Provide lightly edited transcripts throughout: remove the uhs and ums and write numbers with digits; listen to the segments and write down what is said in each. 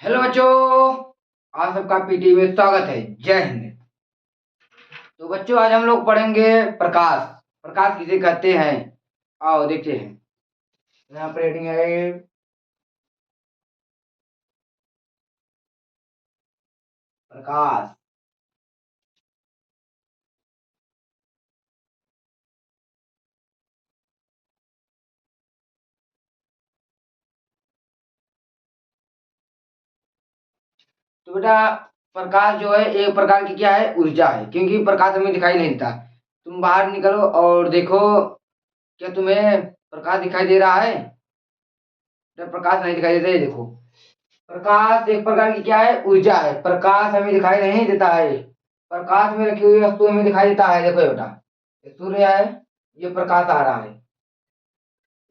Hello बच्चों। आप सबका पीटी में स्वागत है। जय हिंद। तो बच्चों आज हम लोग पढ़ेंगे प्रकाश। प्रकाश किसे कहते हैं, आओ देखते हैं। यहाँ पर रेटिंग है प्रकाश। तो बेटा प्रकाश जो है एक प्रकार की क्या है, ऊर्जा है, क्योंकि प्रकाश हमें दिखाई नहीं देता। तुम बाहर निकलो और देखो, क्या तुम्हें प्रकाश दिखाई दे रहा है? तो प्रकाश नहीं दिखाई देता है, ये देखो। प्रकाश एक प्रकार की क्या है, ऊर्जा है। प्रकाश हमें दिखाई नहीं देता है। प्रकाश में रखी हुई वस्तु हमें दिखाई देता है। देखो ये बेटा, ये सूर्य है, ये प्रकाश आ रहा है,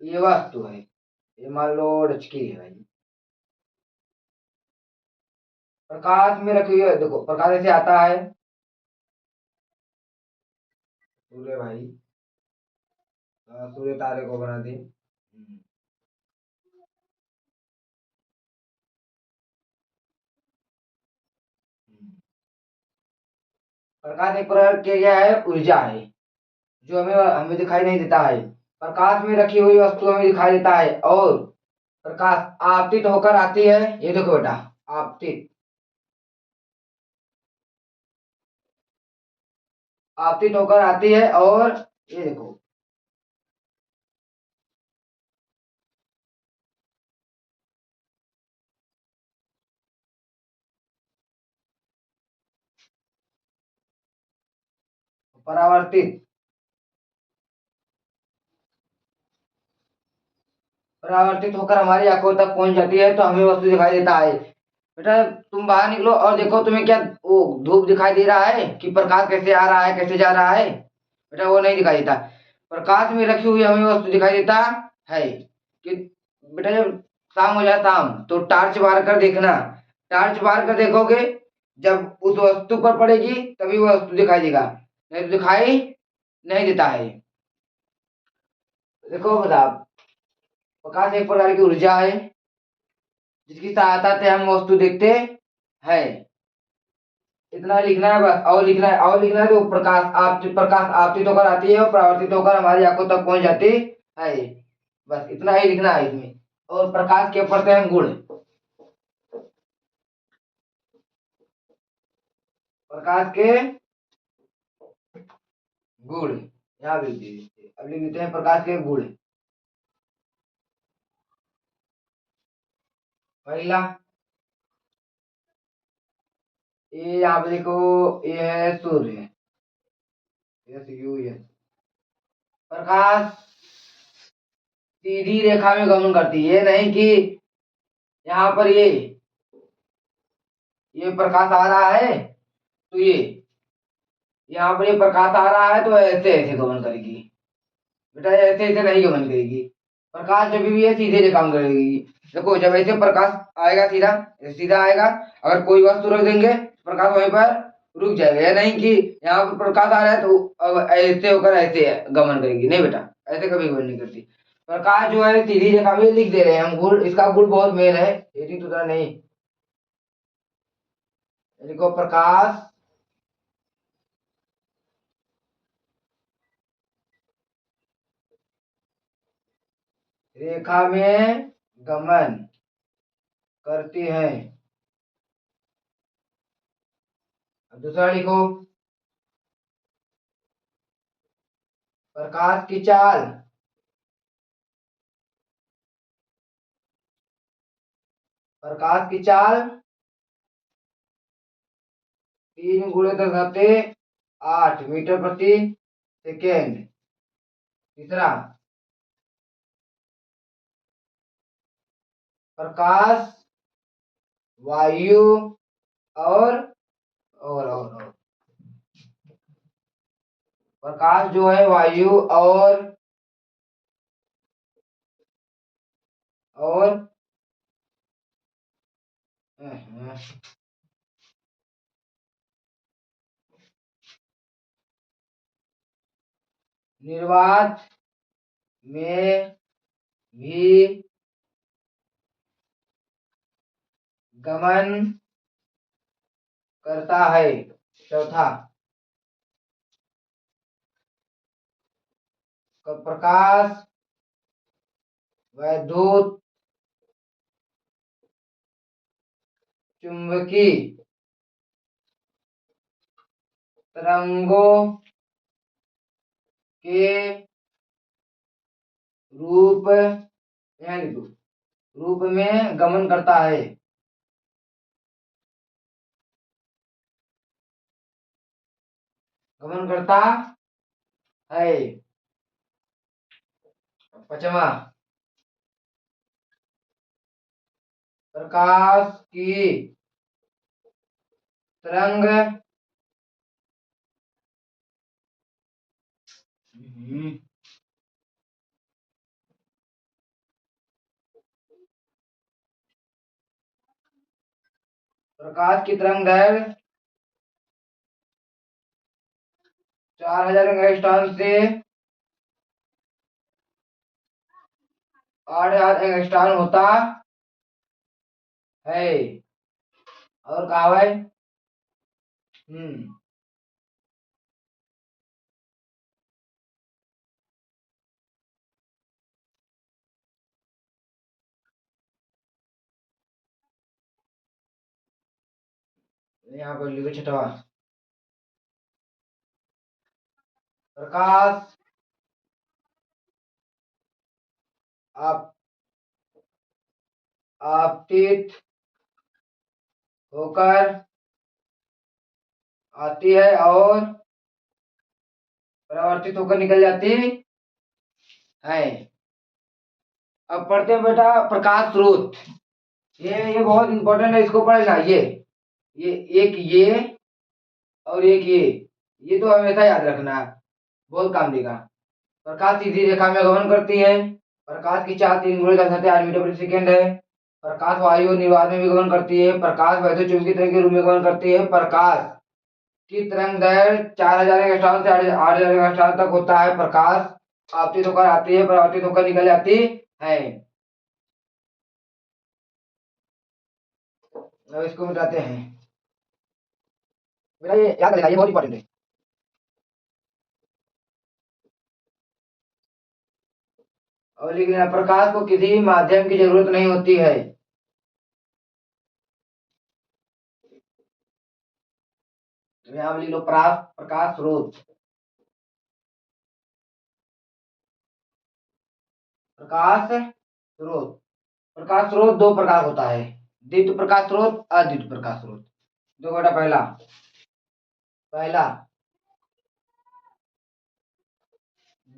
ये वस्तु है, ये मान लो डचकी है भाई। प्रकाश में रखी हुई है, देखो प्रकाश ऐसे आता है। सूर्य भाई, सूर्य तारे को बना दे। प्रकाश एक प्रकार की क्या है, ऊर्जा है, जो हमें हमें दिखाई नहीं देता है। प्रकाश में रखी हुई वस्तु हमें दिखाई देता है, और प्रकाश आपतित होकर आती है। ये देखो बेटा, आपतित आपतित होकर आती है, और ये देखो परावर्तित परावर्तित होकर हमारी आंखों तक पहुंच जाती है, तो हमें वस्तु दिखाई देता है। बेटा तुम बाहर निकलो और देखो, तुम्हें क्या वो धूप दिखाई दे रहा है कि प्रकाश कैसे आ रहा है कैसे जा रहा है? बेटा वो नहीं दिखाई देता। प्रकाश में रखी हुई हमें वस्तु दिखाई देता है कि बेटा जब शाम हो जाए, शाम तो टार्च मार कर देखना। टार्च मार कर देखोगे, जब उस वस्तु पर पड़ेगी तभी वह वस्तु दिखाई देगा, नहीं तो दिखाई नहीं देता है। देखो बता, प्रकाश एक प्रकार की ऊर्जा है, जिसकी सहायता से हम वस्तु देखते हैं। इतना लिखना है बस, और लिखना है, और लिखना है। तो प्रकाश आपतित होकर आती है और परावर्तित होकर हमारी आंखों तक पहुंच जाती है। बस इतना ही लिखना है इसमें। और प्रकाश के पढ़ते हैं गुण। प्रकाश के गुण यहाँ भी लिख दीजिए। अब लिख देते हैं प्रकाश के गुण। पहला, ये यहाँ पे देखो, ये है सूर्य। Yes you yes. प्रकाश सीधी रेखा में गमन करती है, ये नहीं कि यहाँ पर ये प्रकाश आ रहा है, तो ये यहाँ पर ये प्रकाश आ रहा है तो ऐसे ऐसे गमन करेगी। बेटा ऐसे ऐसे नहीं गमन करेगी। प्रकाश जब भी है सीधे रेखा में करेगी। देखो जब ऐसे प्रकाश आएगा सीधा, सीधा आएगा, अगर कोई वस्तु रख देंगे प्रकाश वहीं पर रुक जाएगा। या नहीं कि यहाँ पर प्रकाश आ रहा है तो अब ऐसे होकर ऐसे गमन करेगी, नहीं बेटा, ऐसे कभी गमन नहीं करती। प्रकाश जो है सीधी रेखा में लिख दे रहे हैं हम गुण, इसका गुण बहुत मेन है, यदि तो नहीं। देखो प्रकाश रेखा में गमन करती है। अब दूसरा लिखो, प्रकाश की चाल प्रकाश की चाल 3 × 10⁸ तीसरा, प्रकाश वायु और और प्रकाश जो है वायु और निर्वात में भी गमन करता है। चौथा, प्रकाश वैद्युत चुंबकीय तरंगों के रूप यहाँ लिखो, रूप में गमन करता है। गमन करता है। पांचवा, प्रकाश की तरंग प्रकाश की तरंग दैर्घ्य 4000 एंगस्ट्रॉम से 8000 एंगस्ट्रॉम होता है। और कहा भाई, यहाँ पर लिखो छठवा, प्रकाश आप आपतित होकर आती है और परावर्तित होकर निकल जाती है। अब पढ़ते हैं बेटा प्रकाश स्रोत। ये बहुत इंपॉर्टेंट है, इसको पढ़ना। ये एक ये और एक ये तो हमेशा याद रखना है, बहुत काम देगा। प्रकाश सीधी रेखा में गमन करती है। प्रकाश की चाल 3 × 10⁸ मीटर प्रति सेकेंड है। प्रकाश वायु और निर्वात में भी गमन करती है। प्रकाश वैद्युत चुंबकीय तरंग के रूप में गमन करती है। प्रकाश की तरंग दैर्घ्य 4000 एंगस्ट्रॉम से 8000 एंगस्ट्रॉम तक होता है। प्रकाश आपतित होकर आती है, परावर्तित होकर निकल जाती है। अब इसको मिटाते हैं बेटा, ये याद रखना, ये बहुत इंपॉर्टेंट है। और लिख लेना, प्रकाश को किसी माध्यम की जरूरत नहीं होती है। यहाँ लिख लो प्रकाश स्रोत। प्रकाश स्रोत, प्रकाश स्रोत दो प्रकार होता है, दीप्त प्रकाश स्रोत, अदीप्त प्रकाश स्रोत। देखो बेटा, पहला पहला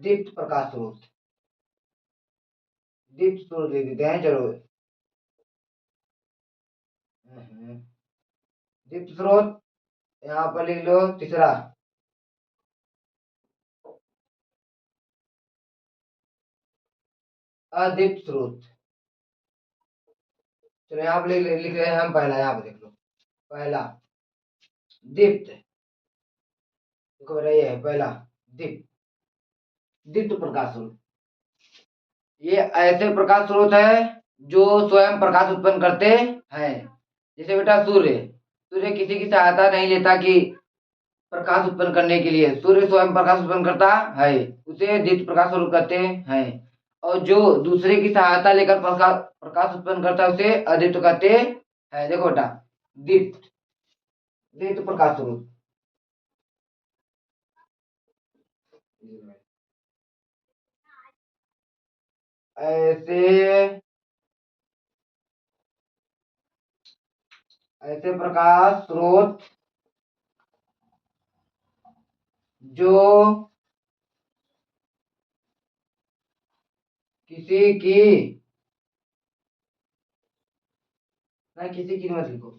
दीप्त प्रकाश स्रोत। दीप्त स्रोत दे देते हैं, चलो। दीप्त स्रोत यहाँ पर लिख लो तीसरा, अदीप्त स्रोत। चलो यहाँ पर लिख रहे हैं हम पहला, यहाँ पर देख लो पहला दीप्त। देखो बेटा, ये है पहला दीप्त, दीप्त प्रकाश स्रोत। ये ऐसे प्रकाश स्रोत है जो स्वयं प्रकाश उत्पन्न करते हैं। जैसे बेटा सूर्य, सूर्य किसी की सहायता नहीं लेता कि प्रकाश उत्पन्न करने के लिए, सूर्य स्वयं प्रकाश उत्पन्न करता है, उसे दीप्त प्रकाश स्वरूप कहते हैं। और जो दूसरे की सहायता लेकर प्रकाश उत्पन्न करता है उसे अदीप्त कहते हैं। देखो बेटा, दीप्त, दीप्त प्रकाश स्वरूप। ऐसे ऐसे प्रकाश स्रोत जो किसी की, ना किसी की मत लिखो,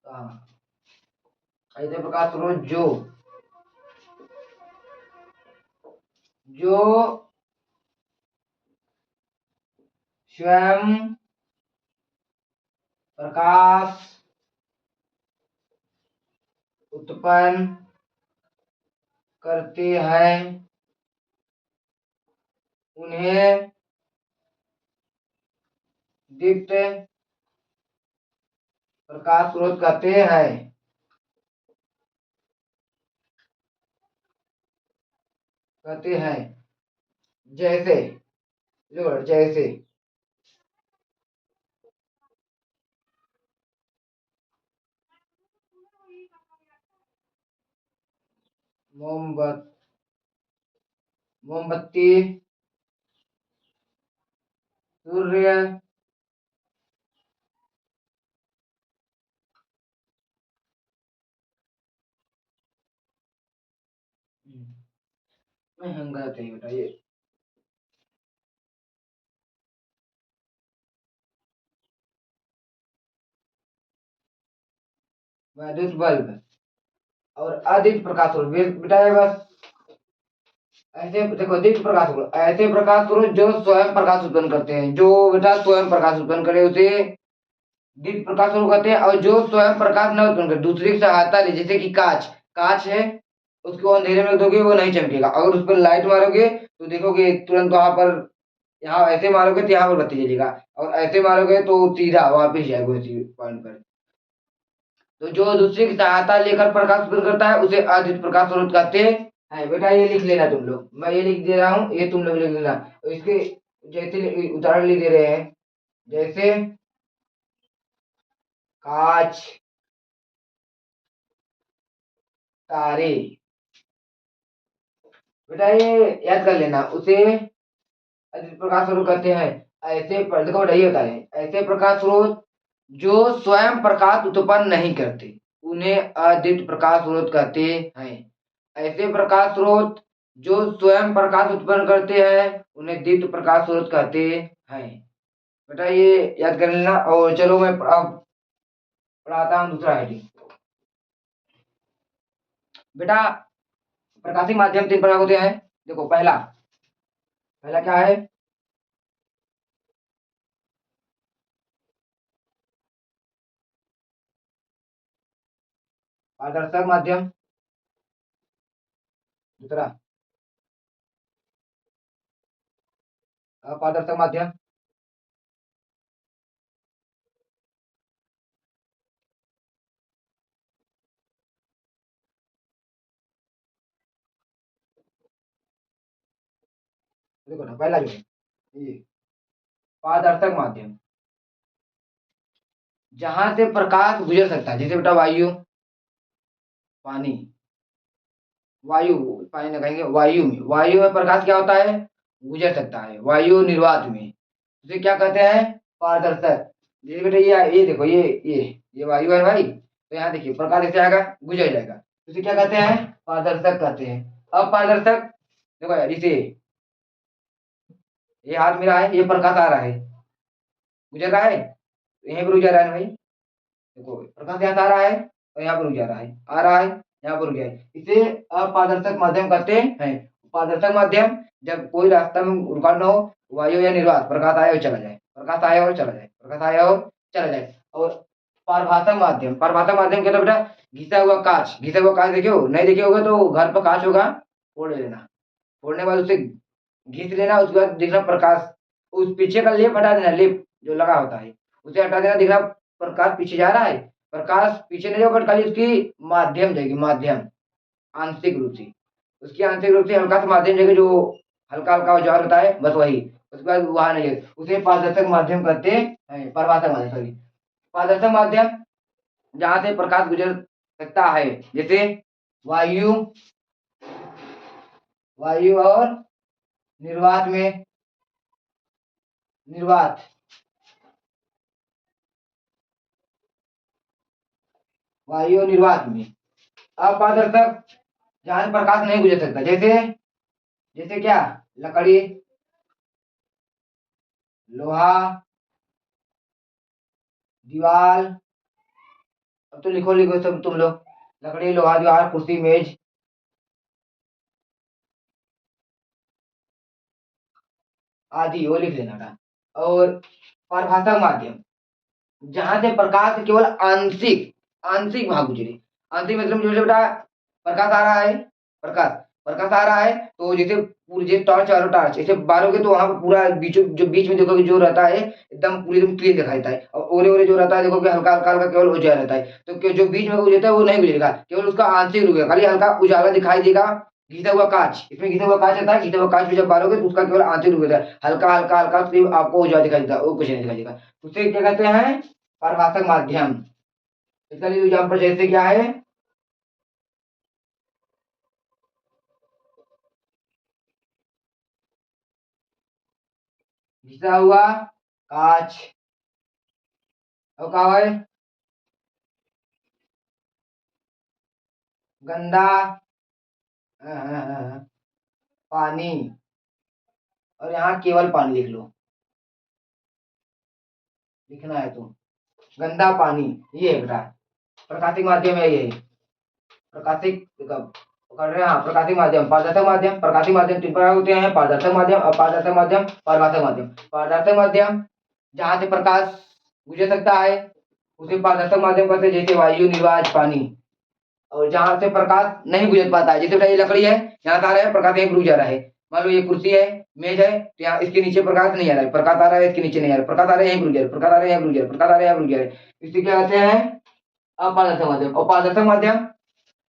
हाँ, ऐसे प्रकाश स्रोत जो जो स्वयं प्रकाश उत्पन्न करते हैं उन्हें दीप्त प्रकाश स्रोत कहते हैं जैसे, जैसे मोमबत्ती, मोमबत्ती, सूर्य, हम गलत है बेटा ये। विद्युत बल्ब और अदित प्रकाश स्रोत बेटा ये बस ऐसे देखो, दीप्त प्रकाश स्रोत ऐसे प्रकाश स्रोत जो स्वयं प्रकाश उत्पन्न करते हैं, जो बेटा स्वयं प्रकाश उत्पन्न करे उसे दीप्त प्रकाश स्रोत कहते हैं। और जो स्वयं प्रकाश न उत्पन्न करे, दूसरे की सहायता ले, जैसे कि कांच, कांच है, उसको अंधेरे में रख दोगे वो नहीं चमकेगा, अगर उस पर लाइट मारोगे तो देखोगे तुरंत वहां पर, यहाँ ऐसे मारोगे तो यहाँ पर बत्ती जलेगा, और ऐसे मारोगे तो सीधा वापिस जाएगा उसी पॉइंट पर। तो जो दूसरे की सहायता लेकर प्रकाश उत्पन्न करता है उसे अद्वितीय प्रकाश स्रोत कहते हैं। बेटा ये लिख लेना तुम लोग, मैं ये लिख दे रहा हूँ, ये तुम लोग लिख लेना। तो इसके जैसे उदाहरण लिख दे रहे हैं, जैसे कांच, तारे, बेटा ये याद कर लेना, उसे अद्वितीय प्रकाश स्रोत कहते हैं। ऐसे देखो बेटा ये होता है, ऐसे प्रकाश स्रोत जो स्वयं प्रकाश उत्पन्न नहीं करते उन्हें अद्वितीय प्रकाश स्रोत कहते हैं। ऐसे प्रकाश स्रोत जो स्वयं प्रकाश उत्पन्न करते हैं उन्हें दीप्त प्रकाश स्रोत कहते हैं। बेटा ये याद कर लेना। और चलो मैं अब पढ़ाता हूँ दूसरा हेडिंग। बेटा प्रकाशिक माध्यम तीन प्रकार होते हैं। देखो पहला, पहला क्या है? पारदर्शक माध्यम। दूसरा अपारदर्शक माध्यम। देखो ना पहला जो है ये पारदर्शक माध्यम, जहां से प्रकाश गुजर सकता है, जैसे बेटा वायु, पानी, वायु, पानी ना कहेंगे, वायु में, वायु में प्रकाश क्या होता है? गुजर सकता है। वायु निर्वात में उसे क्या कहते हैं? पारदर्शक। जैसे बेटा ये देखो, ये वायु है भाई, तो यहाँ देखिए प्रकाश ऐसे आएगा, गुजर जाएगा, तो उसे क्या कहते हैं? पारदर्शक कहते हैं। अपारदर्शक, देखो यार इसे, ये हाथ मेरा है, ये प्रकाश आ रहा है, गुजर रहा है, तो यहीं पर गुजर रहा है ना भाई, देखो प्रकाश यहाँ से आ रहा है और यहाँ पर रुक जा रहा है, आ रहा है, यहाँ पर रुक जाए, इसे अपारदर्शक माध्यम कहते हैं। पारदर्शक माध्यम, जब कोई रास्ता में रुकावट न हो, वायु या निर्वात, प्रकाश आए और चला जाए, प्रकाश आए और चला जाए, प्रकाश आए और चला जाए। और पारभाषक माध्यम, पारभाषक माध्यम कहते बेटा घिसा हुआ कांच, घिसा हुआ कांच देखे हो, नहीं देखे होगे तो घर पर कांच होगा, फोड़ लेना, फोड़ने के बाद उसे घिस लेना, उसके बाद देखना प्रकाश, उस पीछे का लेप हटा देना, लेप जो लगा होता है उसे हटा देना, देखना प्रकाश पीछे जा रहा है, प्रकाश पीछे नहीं जाएगा, बट खाली उसकी माध्यम जाएगी, माध्यम, आंशिक रूप से, उसकी आंशिक रूप से हल्का सा माध्यम जाएगा, जो हल्का हल्का उजागर होता है बस वही, उसके बाद वहां नहीं है, उसे पारदर्शक माध्यम कहते हैं, प्रभाषक माध्यम, सॉरी, पारदर्शक माध्यम जहां से प्रकाश गुजर सकता है, जैसे वायु, वायु और निर्वात में, निर्वात, वायु निर्वात में। अपारदर्शक जहां से प्रकाश नहीं गुजर सकता, जैसे, जैसे क्या? लकड़ी, लोहा, दीवार, अब तो लिखो लिखो सब तुम लोग, लकड़ी, लोहा, दीवार, कुर्सी, मेज आदि, वो लिख लेना था। और परिभाषक माध्यम, जहां से प्रकाश केवल आंशिक, आंशिक भाग गुजरे, आंशिक मतलब जो बेटा प्रकाश आ रहा है, प्रकाश, प्रकाश आ रहा है तो जैसे पूरे टॉर्च और टॉर्च ऐसे बारोगे तो वहां पर पूरा बीचों जो बीच में देखोगे जो रहता है एकदम पूरी एकदम क्लीन दिखाई देता है, और ओरे ओरे जो रहता है देखोगे हल्का हल्का हल्का केवल उजाला रहता है, तो जो बीच में गुजरता है वो नहीं गुजरेगा, केवल उसका आंशिक रुकेगा, खाली हल्का उजाला दिखाई देगा। घिसा हुआ कांच, इसमें घिसा हुआ कांच रहता है, घिसा हुआ कांच में जब बारोगे तो उसका केवल आंशिक रुकेगा, हल्का हल्का हल्का सिर्फ आपको उजाला दिखाई देता है, वो कुछ नहीं दिखाई देगा। उसे क्या कहते हैं? प्रकाशक माध्यम। इसका एग्जाम्पल जैसे क्या है? घिसा हुआ कांच, और कहा है गंदा पानी, और यहाँ केवल पानी लिख लो, लिखना है तो गंदा पानी, ये है बेटा प्रकाशिक माध्यम है ये। प्रकाशिक कर रहे हैं, हाँ प्रकाशिक माध्यम, पारदर्शक माध्यम। प्रकाशिक माध्यम तीन प्रकार होते हैं, पारदर्शक माध्यम, अपारदर्शक माध्यम, पारभाषक माध्यम। पारदर्शक माध्यम जहाँ से प्रकाश गुजर सकता है उसे पारदर्शक माध्यम कहते हैं, जैसे वायु, निर्वात, पानी। और जहाँ से प्रकाश नहीं गुजर पाता है, जैसे बेटा ये लकड़ी है, यहाँ से आ रहा है प्रकाश यहीं रुक जा रहा है, मान लो ये कुर्सी है, मेज है, तो यहाँ इसके नीचे प्रकाश नहीं आ रहा है, प्रकाश आ रहा है इसके नीचे नहीं आ रहा है, प्रकाश आ रहा है यहीं रुक जा रहा है, प्रकाश आ रहा है यहीं रुक जा रहा है, प्रकाश आ रहा है यहाँ रुक जा रहा है, इसे क्या कहते हैं? अपारदर्शक माध्यम। और पारदर्शक माध्यम,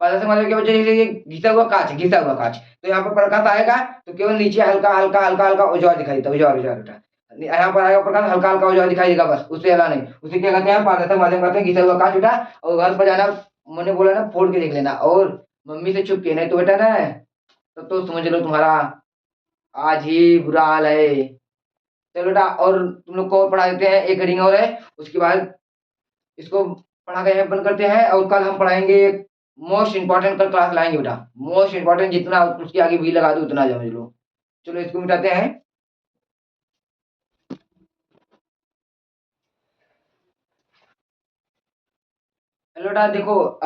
पारदर्शक माध्यम क्या बच्चे, जैसे ये घिसा हुआ कांच, घिसा हुआ कांच, तो यहाँ पर प्रकाश आएगा तो केवल नीचे हल्का हल्का हल्का हल्का उजाला दिखाई देता है, उजाला उजाला बेटा, यहाँ पर आएगा प्रकाश हल्का हल्का उजाला दिखाई देगा बस, उससे अला नहीं, उसे क्या कहते हैं? पारदर्शक माध्यम कहते हैं। घिसा हुआ कांच बेटा, और घर पर जाना, मैंने बोला ना फोड़ के देख लेना, और मम्मी से छुप के, नहीं तो बेटा ना तब तो समझ लो तुम्हारा आज ही बुरा हाल है। चलो बेटा, और तुम लोग को और पढ़ा देते हैं, एक रीडिंग और है, उसके बाद इसको पढ़ा के यहाँ बंद करते हैं, और कल हम पढ़ाएंगे मोस्ट इंपॉर्टेंट, कल क्लास लाएंगे बेटा, मोस्ट इंपॉर्टेंट, जितना उसके आगे भी लगा दो उतना समझ लो। चलो इसको मिटाते हैं। हेलो बेटा देखो,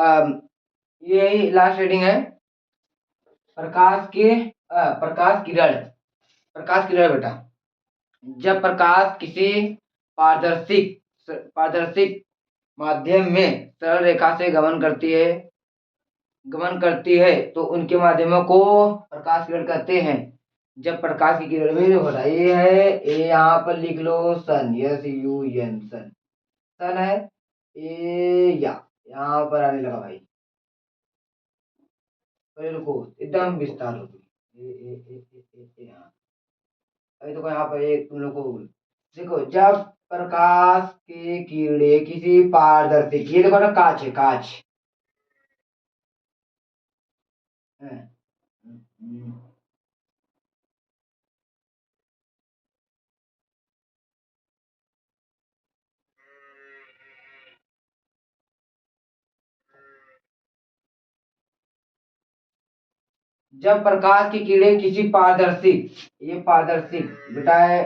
ये लास्ट रीडिंग है, प्रकाश के प्रकाश किरण, प्रकाश किरण बेटा, जब प्रकाश किसी पारदर्शिक पारदर्शिक माध्यम में सरल रेखा से गमन करती है तो उनके माध्यमों को प्रकाश किरण कहते हैं। जब प्रकाश की किरण में हो रहा ये है, ये यहाँ पर लिख लो सन, यस यू एन सन, सन है ये, या यहाँ पर आने लगा भाई, अरे रुको एकदम विस्तार हो गई, यहाँ अभी तो यहाँ पर एक तुम लोग को देखो, जब प्रकाश के किरणें किसी पारदर्शी, ये देखो ना कांच है, कांच है। जब प्रकाश की किरणें किसी पारदर्शी, ये पारदर्शी बेटा है,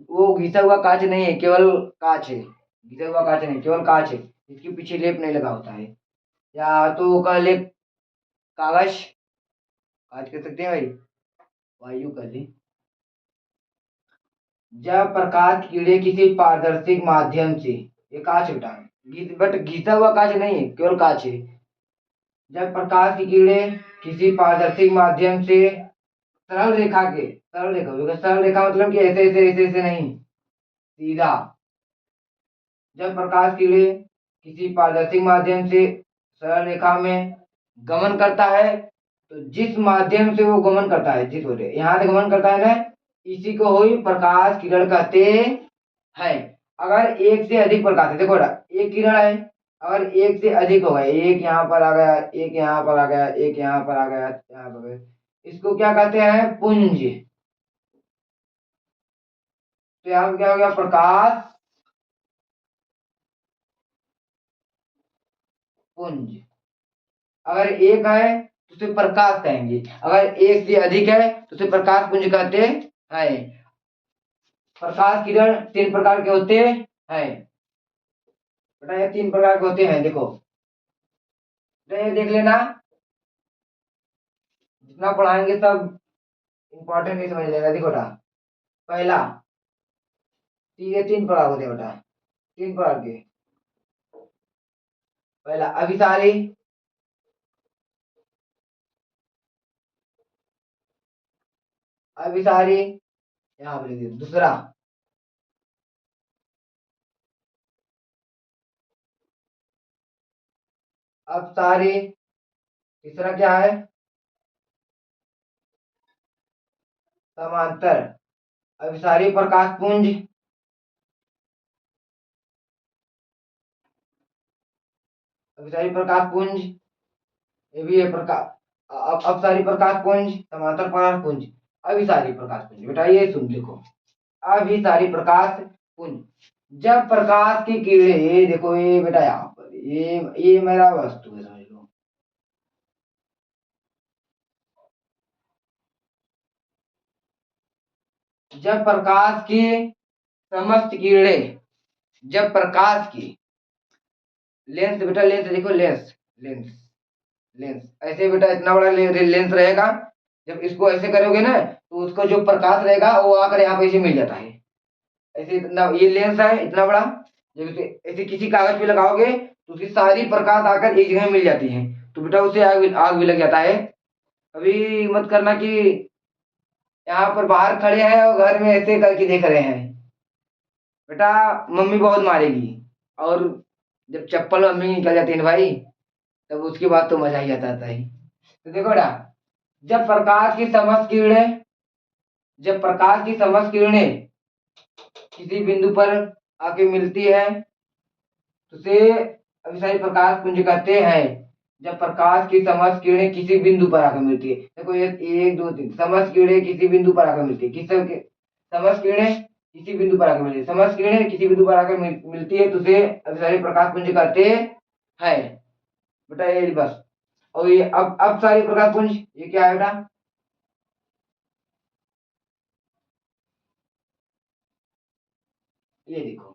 वो घिसा हुआ कांच नहीं है, केवल कांच है, घिसा हुआ कांच नहीं, केवल कांच है, इसके पीछे लेप नहीं लगा होता है, या तो कह ले कागज, कांच कह सकते हैं भाई, वायु कह ले। जब प्रकाश की किरणें किसी पारदर्शी माध्यम से, ये कांच बेटा बट घिसा हुआ कांच नहीं है, केवल कांच है। जब प्रकाश की किरणें किसी पारदर्शी माध्यम से सरल रेखा के, सरल रेखा क्योंकि सरल रेखा मतलब कि ऐसे ऐसे ऐसे ऐसे नहीं, सीधा, जब प्रकाश की किरणें किसी पारदर्शी माध्यम से सरल रेखा में गमन करता है, तो जिस माध्यम से वो गमन करता है, जिस बोले यहाँ से गमन करता है ना, इसी को ही प्रकाश किरण कहते हैं। अगर एक से अधिक प्रकाश है, देखो एक किरण है, अगर एक से अधिक हो गए, एक यहाँ पर आ गया, एक यहाँ पर आ गया, एक यहाँ पर आ गया, यहाँ पर गया, इसको क्या कहते हैं? पुंज। तो यहाँ पे क्या हो गया? प्रकाश पुंज। अगर एक है तो उसे प्रकाश कहेंगे, अगर एक से अधिक है तो उसे प्रकाश पुंज कहते हैं। प्रकाश किरण तीन प्रकार के होते हैं बेटा, ये तीन प्रकार के होते हैं, देखो बेटा ये देख लेना, जितना पढ़ाएंगे सब इंपॉर्टेंट नहीं समझ लेना। देखो बेटा, पहला, ये तीन प्रकार होते हैं बेटा, तीन प्रकार के। पहला अभिसारी, अभिसारी, यहाँ पर लिख दिया दूसरा। अपसारी, तीसरा क्या है? समांतर। अभिसारी प्रकाश पुंज, अभिसारी प्रकाश पुंज, ये भी है प्रकाश। अपसारी प्रकाश पुंज, समांतर प्रकाश पुंज, अभिसारी प्रकाश पुंज। बेटा ये सुन देखो, अभिसारी प्रकाश पुंज, जब प्रकाश की किरणें, ये देखो ये बेटा यहाँ पर ये मेरा वस्तु है, समझ लो। जब प्रकाश की समस्त किरणें, जब प्रकाश की लेंस, बेटा लेंस देखो, लेंस, लेंस, लेंस ऐसे बेटा इतना बड़ा लेंस रहेगा। जब इसको ऐसे करोगे ना तो उसको जो प्रकाश रहेगा वो आकर यहाँ पे ऐसे मिल जाता है। ऐसे इतना ये लेंस है इतना बड़ा, जब इसे ऐसे किसी कागज पे लगाओगे तो उसकी सारी प्रकाश आकर एक जगह मिल जाती है। तो बेटा उससे आग भी लग जाता है। अभी मत करना कि यहाँ पर बाहर खड़े हैं और घर में ऐसे करके देख रहे हैं, बेटा मम्मी बहुत मारेगी। और जब चप्पल मम्मी निकल जाती है ना भाई, तब उसके बाद तो मजा ही आता है। तो देखो बेटा, जब प्रकाश की समस्त किरणें, जब प्रकाश की समस्त किरणें किसी बिंदु पर आके मिलती है तो उसे अभिसारी प्रकाश पुंज कहते हैं। जब प्रकाश की समस्त किरणें किसी बिंदु पर आकर मिलती है, देखो ये एक दो तीन, समस्त किरणें किसी बिंदु पर आकर मिलती है, समस्त किरणें किसी बिंदु पर आकर मिलती है, समस्त किरणें किसी बिंदु पर आकर मिलती है तो उसे अभिसारी प्रकाश पुंज कहते हैं। बेटा ये बस। और ये अब सारी प्रकाश पुंज, ये क्या है बेटा? ये देखो,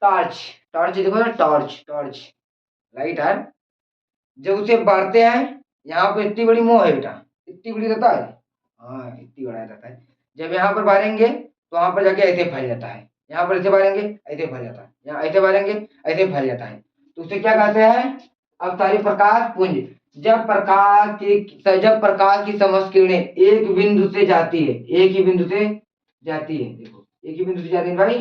टॉर्च, टॉर्च देखो ना, टॉर्च, टॉर्च लाइट है। जब उसे बांटते हैं, यहाँ पे इतनी बड़ी मुंह है बेटा, इतनी बड़ी रहता है। हाँ इतनी बड़ा रहता है। जब यहाँ पर बारेंगे तो वहां पर जाके ऐसे फैल जाता है, यहाँ पर ऐसे बारेंगे ऐसे फैल जाता है, यहाँ ऐसे बारेंगे ऐसे फैल जाता है। तो उसे क्या कहते हैं? अवतारी प्रकाश पुंज। जब प्रकाश की समस्त किरणें एक बिंदु से जाती है, एक ही बिंदु से जाती है, देखो एक ही बिंदु से जाती है भाई।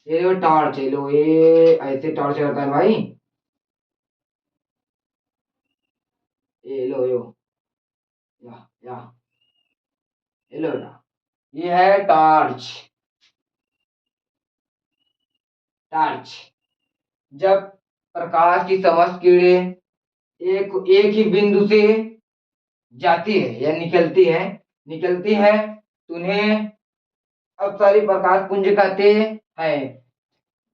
ये देखो टॉर्च है, लो ये ऐसे टॉर्च करता है भाई। ये लो यो, या ये लो बेटा, ये है टॉर्च, टॉर्च। जब प्रकाश की समस्त किरणें एक एक ही बिंदु से जाती है या निकलती है तो उन्हें अपसारी प्रकाश पुंज कहते हैं।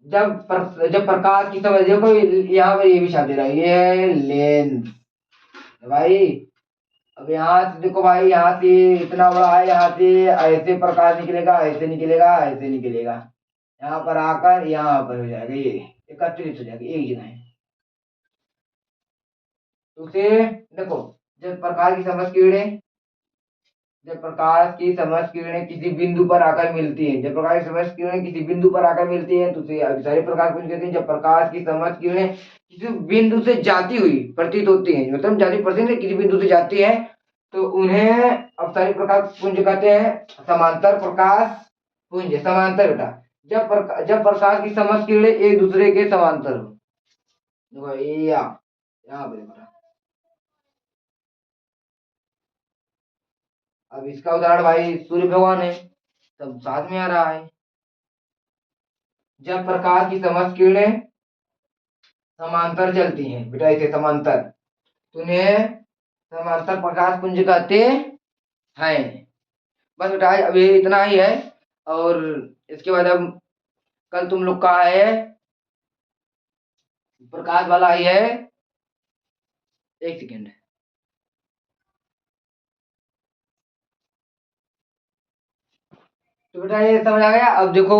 जब प्रकाश की समझ देखो, यहाँ पर ये भी छाप दे रहा है, ये है लेंस भाई। अब यहाँ से देखो भाई, यहाँ से इतना बड़ा है, यहाँ से ऐसे प्रकाश निकलेगा, ऐसे निकलेगा, ऐसे निकलेगा, यहाँ पर आकर यहाँ पर हो जाएगा, ये एकत्रित हो जाएगा एक जगह है। तो उसे देखो, जब प्रकाश की समस्त किरणें, जब प्रकाश की समस्त किरणें किसी बिंदु पर आकर मिलती हैं, जब प्रकाश की समस्त किरणें किसी बिंदु पर आकर मिलती हैं तो उसे अभिसारी प्रकाश पुंज कहते हैं। जब प्रकाश की समस्त किरणें किसी बिंदु से जाती हुई प्रतीत होती हैं, मतलब जाती प्रतीत नहीं, किसी बिंदु से जाती है तो उन्हें अभिसारी प्रकाश पुंज कहते हैं। समांतर प्रकाश पुंज, समांतर बेटा, जब प्रकाश की समस्त किरणें एक दूसरे के समांतर हो, देखो ये यहाँ पे देखो। अब इसका उदाहरण भाई सूर्य भगवान है, तब साथ में आ रहा है। जब प्रकाश की समस्त किरणें समांतर चलती हैं बेटा, ऐसे समांतर, तो उन्हें समांतर प्रकाश पुंज कहते हैं। बस बेटा अभी इतना ही है। और इसके बाद अब कल तुम लोग का है प्रकाश वाला ही है। एक सेकेंड। तो बेटा ये समझ आ गया। अब देखो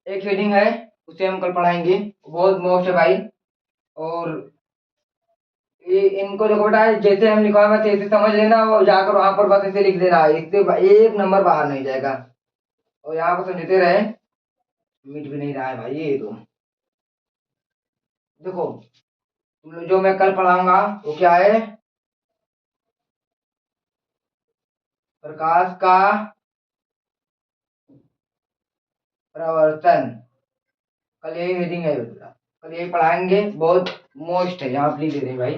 एक हेडिंग है, उसे हम कल पढ़ाएंगे, बहुत मोस्ट है भाई। और ये इनको देखो बेटा, जैसे हम लिखवा बस ऐसे समझ लेना और जाकर वहां पर बस ऐसे लिख देना, इससे एक नंबर बाहर नहीं जाएगा। और यहाँ पर समझते रहे, मिट भी नहीं रहा है भाई ये तो। देखो तुम लोग जो मैं कल पढ़ाऊंगा वो क्या है, प्रकाश का प्रवर्तन। कल यही मीटिंग है बेटा, कल यही पढ़ाएंगे, बहुत मोस्ट है, यहाँ प्लीज दे दें भाई।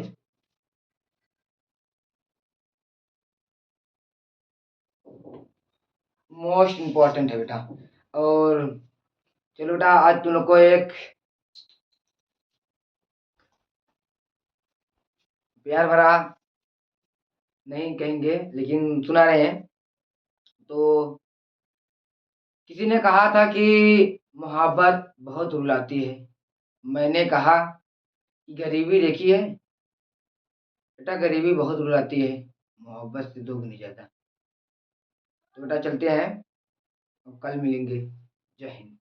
मोस्ट इम्पोर्टेंट है बेटा। और चलो बेटा, आज तुम लोग को एक प्यार भरा नहीं कहेंगे लेकिन सुना रहे हैं। तो किसी ने कहा था कि मोहब्बत बहुत रुलाती है। मैंने कहा कि गरीबी देखी है बेटा, गरीबी बहुत रुलाती है, मोहब्बत से दोगुनी ज्यादा। तो बेटा चलते हैं, कल मिलेंगे। जय हिंद।